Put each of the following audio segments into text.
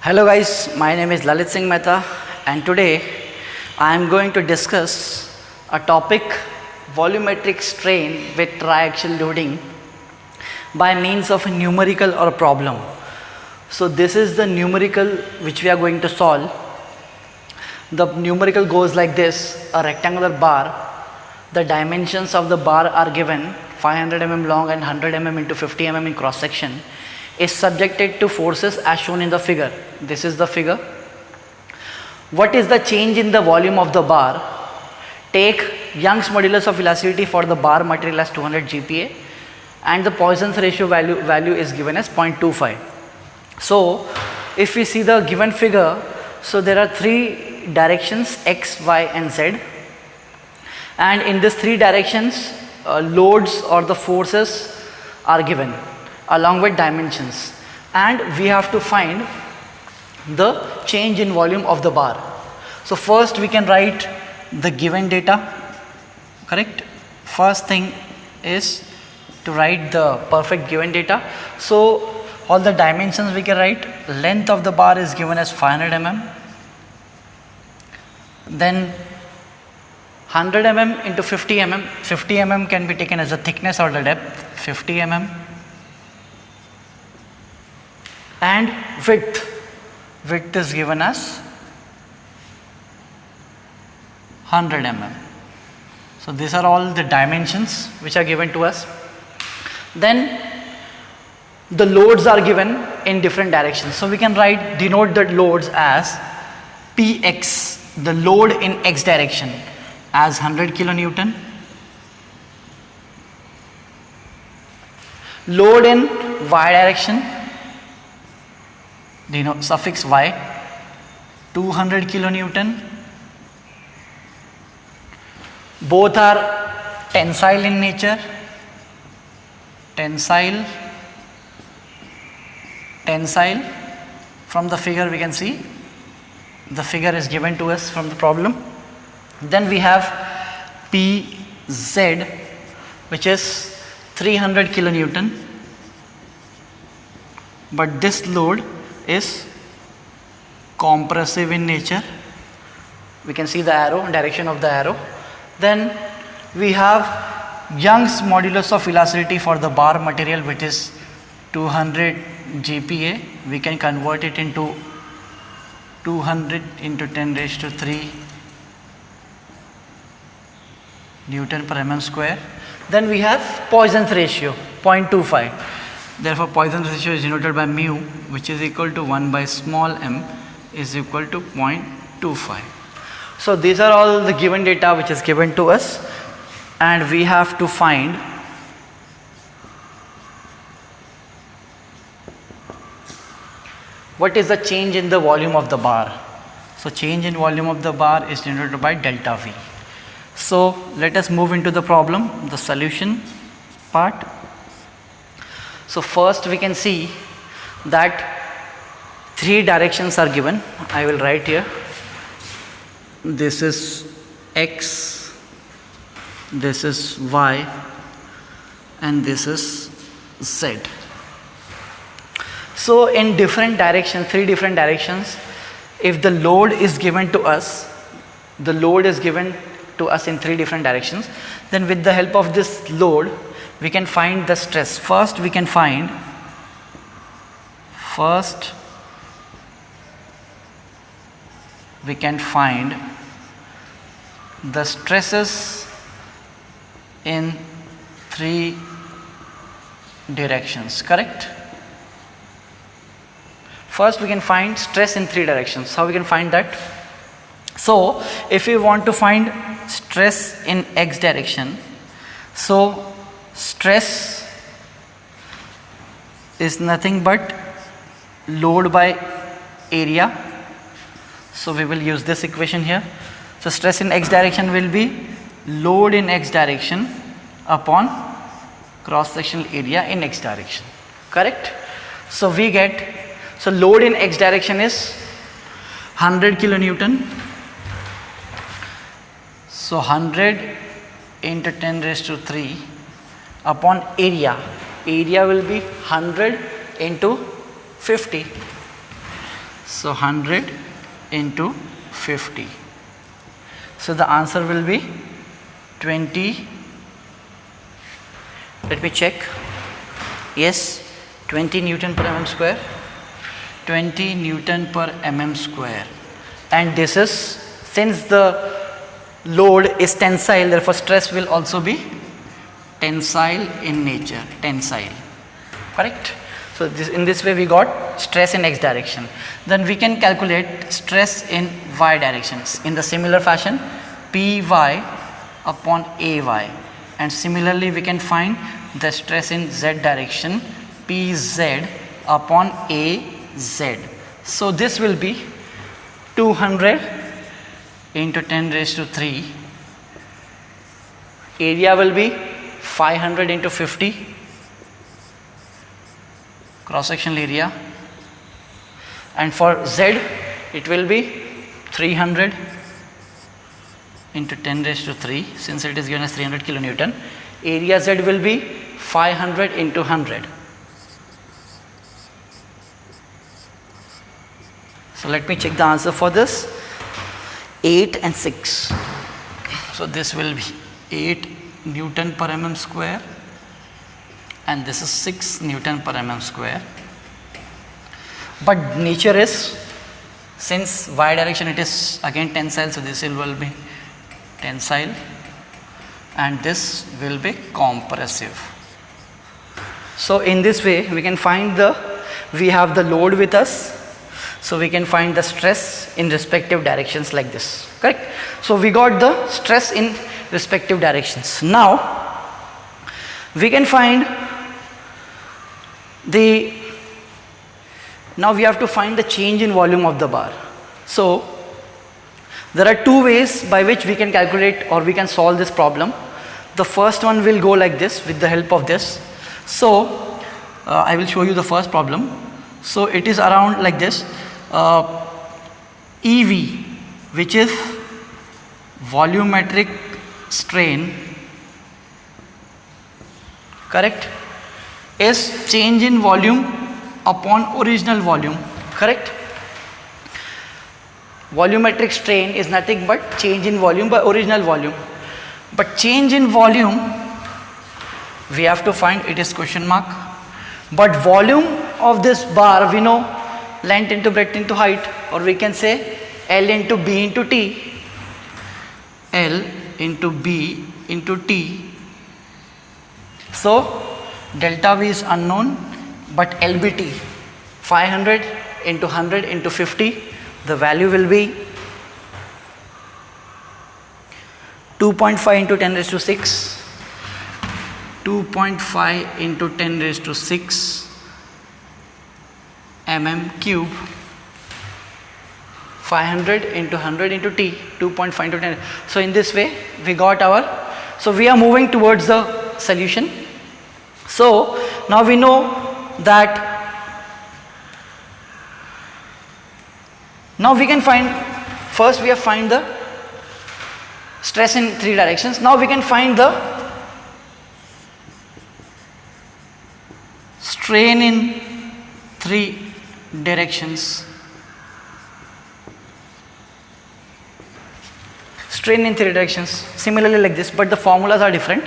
Hello guys, my name is Lalit Singh Mehta and today I am going to discuss a topic, volumetric strain with triaxial loading by means of a numerical or a problem. So this is the numerical which we are going to solve. The numerical goes like this: a rectangular bar, the dimensions of the bar are given 500 mm long and 100 mm into 50 mm in cross section, is subjected to forces as shown in the figure. This is the figure. What is the change in the volume of the bar? Take Young's modulus of elasticity for the bar material as 200 GPa and the Poisson's ratio value is given as 0.25. So if we see the given figure, so there are three directions x, y and z, and in these three directions loads or the forces are given along with dimensions, and we have to find the change in volume of the bar. So first we can write the given data, correct? First thing is to write the perfect given data. So all the dimensions we can write. Length of the bar is given as 500 mm, then 100 mm into 50 mm. 50 mm can be taken as the thickness or the depth, 50 mm, and width is given as 100 mm. So these are all the dimensions which are given to us. Then the loads are given in different directions. So we can denote the loads as Px, the load in x direction, as 100 kilonewton. Load in y direction, denote suffix y, 200 kilonewton. Both are tensile in nature. Tensile. From the figure we can see, the figure is given to us from the problem. Then we have Pz, which is 300 kilonewton, but this load is compressive in nature. We can see the arrow, direction of the arrow. Then we have Young's modulus of elasticity for the bar material, which is 200 GPa. We can convert it into 200 into 10 raised to 3 Newton per mm square. Then we have Poisson's ratio, 0.25. Therefore Poisson's ratio is denoted by mu, which is equal to 1 by small m is equal to 0.25. So these are all the given data which is given to us, and we have to find what is the change in the volume of the bar. So change in volume of the bar is denoted by delta V. So let us move into the problem, the solution part. So first we can see that three directions are given. I will write here. This is x, this is y, and this is z. So in different directions, three different directions, if the load is given to us, in three different directions, then with the help of this load we can find the stress. First we can find the stresses in three directions, correct? First we can find stress in three directions. How we can find that? So if we want to find stress in x direction, so stress is nothing but load by area. So we will use this equation here. So stress in x direction will be load in x direction upon cross sectional area in x direction, correct? So we get, so load in x direction is 100 kilonewton. So 100 into 10 raised to 3 upon area. Area will be 100 into 50. So 100 into 50. So the answer will be 20. Let me check. Yes, 20 Newton per mm square. 20 Newton per mm square. And this is, since the load is tensile, therefore stress will also be tensile in nature. Tensile. Correct? So in this way we got stress in x direction. Then we can calculate stress in y directions in the similar fashion, Py upon Ay, and similarly we can find the stress in z direction, Pz upon Az. So this will be 200 into 10 raised to 3. Area will be 500 into 50. Cross sectional area, and for Z it will be 300 into 10 raised to 3, since it is given as 300 kilonewton. Area Z will be 500 into 100. So let me check the answer for this. 8 and 6. So this will be 8 Newton per mm square, and this is 6 Newton per mm square. But nature is, since y direction it is again tensile, so this will be tensile and this will be compressive. So in this way we can find we have the load with us, so we can find the stress in respective directions like this, correct? So we got the stress in respective directions. Now we can find now we have to find the change in volume of the bar. So there are two ways by which we can calculate or we can solve this problem. The first one will go like this with the help of this. So I will show you the first problem. So it is around like this. EV, which is volumetric strain, correct, is change in volume upon original volume, correct? Volumetric strain is nothing but change in volume by original volume. But change in volume, we have to find, it is question mark. But volume of this bar, we know length into breadth into height, or we can say L into B into T. L into B into T. So delta V is unknown, but LBT 500 into 100 into 50, the value will be 2.5 into 10 raised to 6, 2.5 into 10 raised to 6 mm cube. 500 into 100 into T, 2.5 into 10. So in this way we got so we are moving towards the solution. So now we know that, now we can find, first we have find the stress in 3 directions. Now we can find the strain in 3 directions. Strain in 3 directions, similarly like this, but the formulas are different.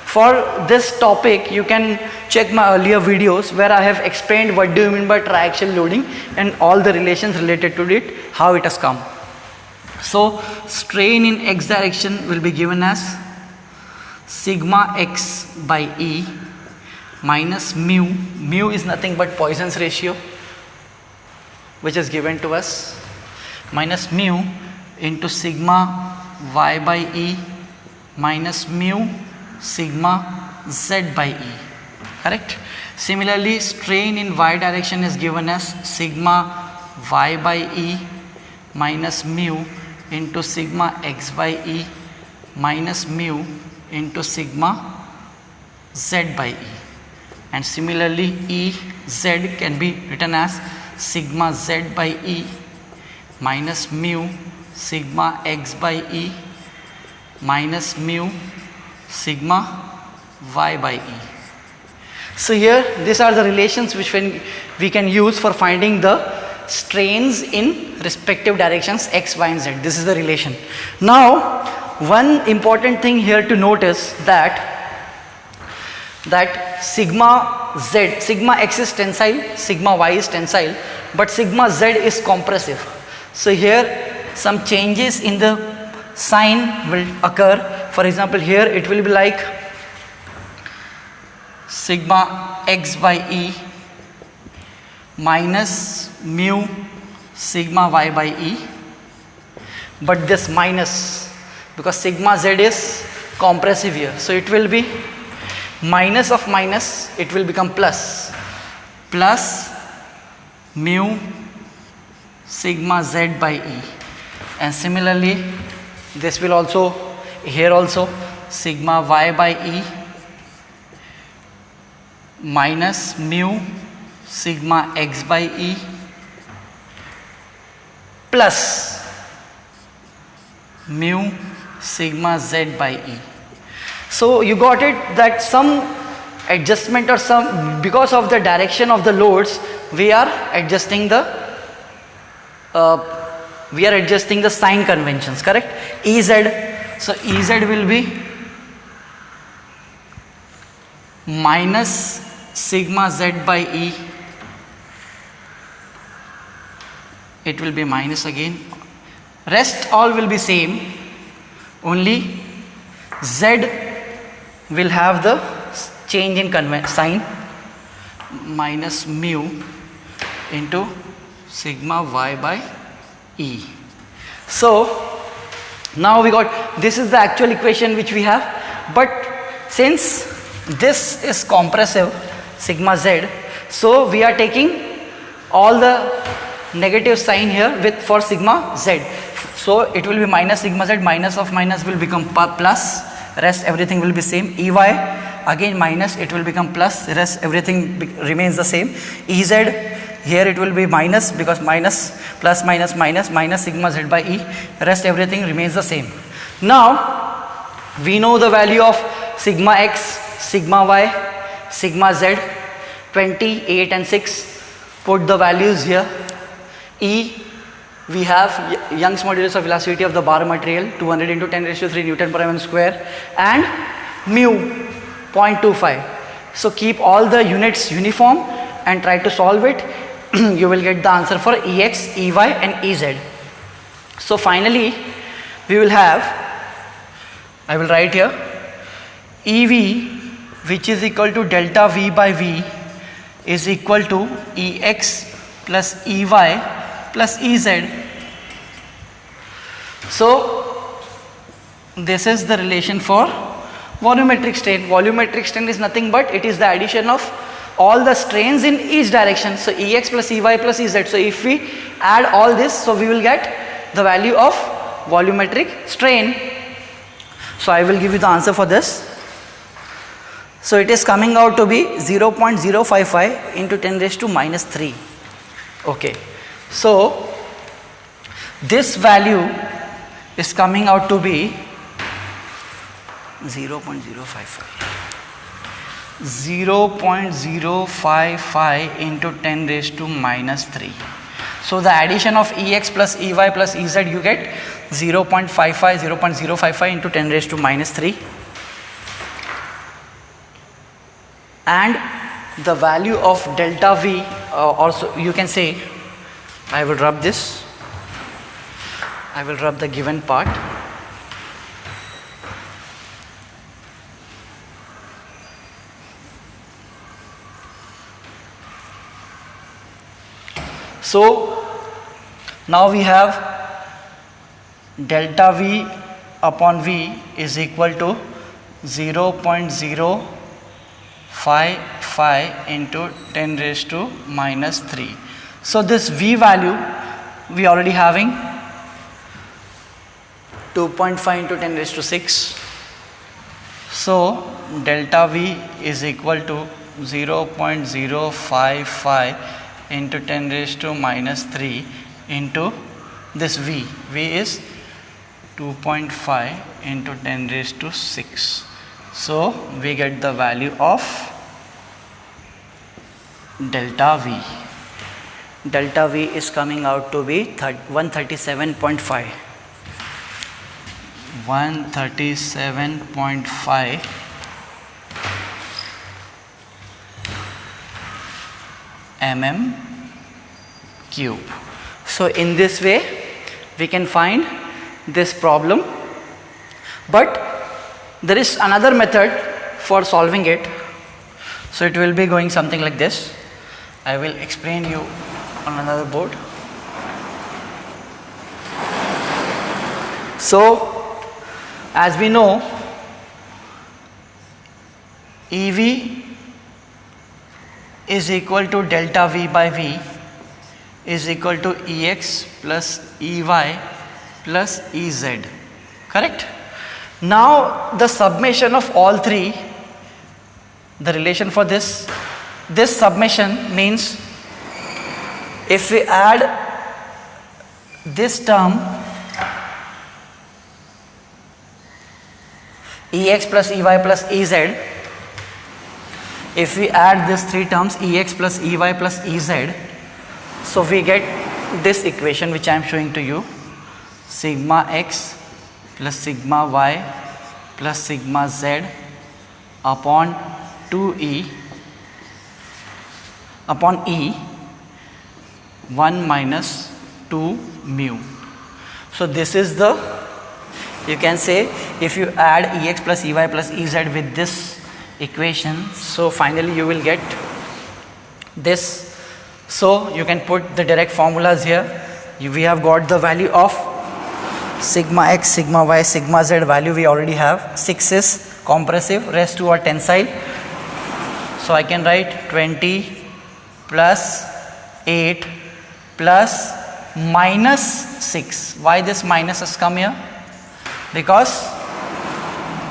For this topic you can check my earlier videos where I have explained what do you mean by triaxial loading and all the relations related to it, how it has come. So strain in x direction will be given as sigma x by E minus mu. Mu is nothing but Poisson's ratio which is given to us, minus mu into sigma y by E minus mu sigma z by E, correct? Similarly, strain in y direction is given as sigma y by E minus mu into sigma x by E minus mu into sigma z by E, and similarly E z can be written as sigma z by E minus mu sigma x by E minus mu sigma y by E. So here these are the relations which we can use for finding the strains in respective directions x, y and z. This is the relation. Now one important thing here to notice that sigma z, sigma x is tensile, sigma y is tensile, but sigma z is compressive. So here some changes in the sign will occur. For example, here it will be like sigma x by E minus mu sigma y by E, but this minus, because sigma z is compressive here, so it will be minus of minus, it will become plus mu sigma z by E. And similarly this will also, here also sigma y by E minus mu sigma x by E plus mu sigma z by E. So you got it that some adjustment or some, because of the direction of the loads, we are adjusting the sign conventions, correct? Ez, so Ez will be minus sigma z by E, it will be minus again, rest all will be same, only z will have the change in sign, minus mu into sigma y by E. So now we got, this is the actual equation which we have, but since this is compressive sigma z, so we are taking all the negative sign here with for sigma z. So it will be minus sigma z, minus of minus will become plus, rest everything will be same. Ey again minus, it will become plus, rest everything remains the same. Ez, here it will be minus, because minus plus minus minus minus sigma z by E, rest everything remains the same. Now we know the value of sigma x, sigma y, sigma z, 20, 8 and 6. Put the values here. E, we have Young's modulus of elasticity of the bar material, 200 into 10 raised to 3 Newton per mm square, and mu 0.25. So keep all the units uniform and try to solve it. You will get the answer for Ex, Ey and Ez. So finally we will have, I will write here, Ev, which is equal to delta V by V, is equal to Ex plus Ey plus Ez. So this is the relation for volumetric strain. Volumetric strain is nothing but it is the addition of all the strains in each direction. So Ex plus Ey plus Ez. So if we add all this, so we will get the value of volumetric strain. So I will give you the answer for this. So it is coming out to be 0.055 into 10 raised to minus 3. Okay. So this value is coming out to be 0.055. 0.055 into 10 raised to minus 3. So the addition of Ex plus Ey plus Ez, you get 0.055 into 10 raised to minus 3. And the value of delta V, also you can say, I will rub this, I will rub the given part. So now we have delta V upon V is equal to 0.055 into 10 raised to minus 3. So this V value we already having 2.5 into 10 raised to 6. So delta V is equal to 0.055 into 10 raised to minus 3 into this V. V is 2.5 into 10 raised to 6. So we get the value of delta V. delta V is coming out to be 137.5. 137.5 mm cube. So in this way we can find this problem, but there is another method for solving it. So it will be going something like this. I will explain you on another board. So as we know, EV is equal to delta V by V is equal to EX plus EY plus EZ, correct? Now the summation of all three, the relation for this summation means if we add this term EX plus EY plus EZ, if we add these three terms EX plus EY plus EZ, so we get this equation which I am showing to you, sigma x plus sigma y plus sigma z upon 2e upon E 1 minus 2 mu. So this is the, you can say, if you add EX plus EY plus EZ with this equation, so finally you will get this. So you can put the direct formulas here. We have got the value of sigma x, sigma y, sigma z value we already have. 6 is compressive, rest 2 are tensile. So I can write 20 plus 8 plus minus 6. Why this minus has come here? Because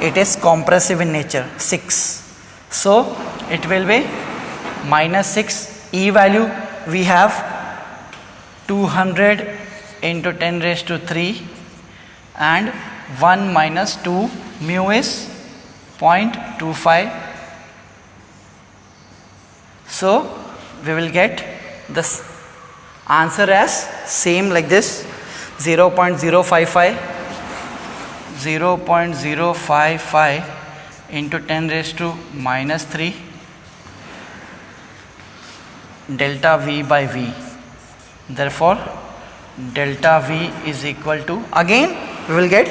it is compressive in nature, 6. So it will be minus 6. E value we have 200 into 10 raised to 3 and 1 minus 2 mu is 0.25. So we will get this answer as same like this, 0.055 into 10 raised to minus 3 delta V by V. Therefore delta V is equal to, again we will get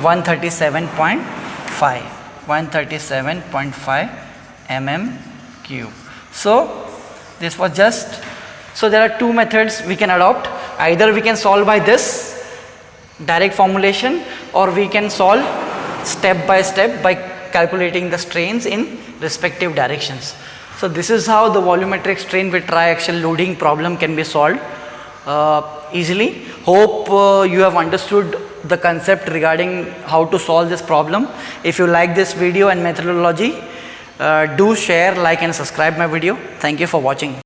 137.5 mm cube. So this was just, so there are two methods we can adopt. Either we can solve by this direct formulation, or we can solve step by step by calculating the strains in respective directions. So this is how the volumetric strain with triaxial loading problem can be solved easily. Hope you have understood the concept regarding how to solve this problem. If you like this video and methodology, do share, like and subscribe my video. Thank you for watching.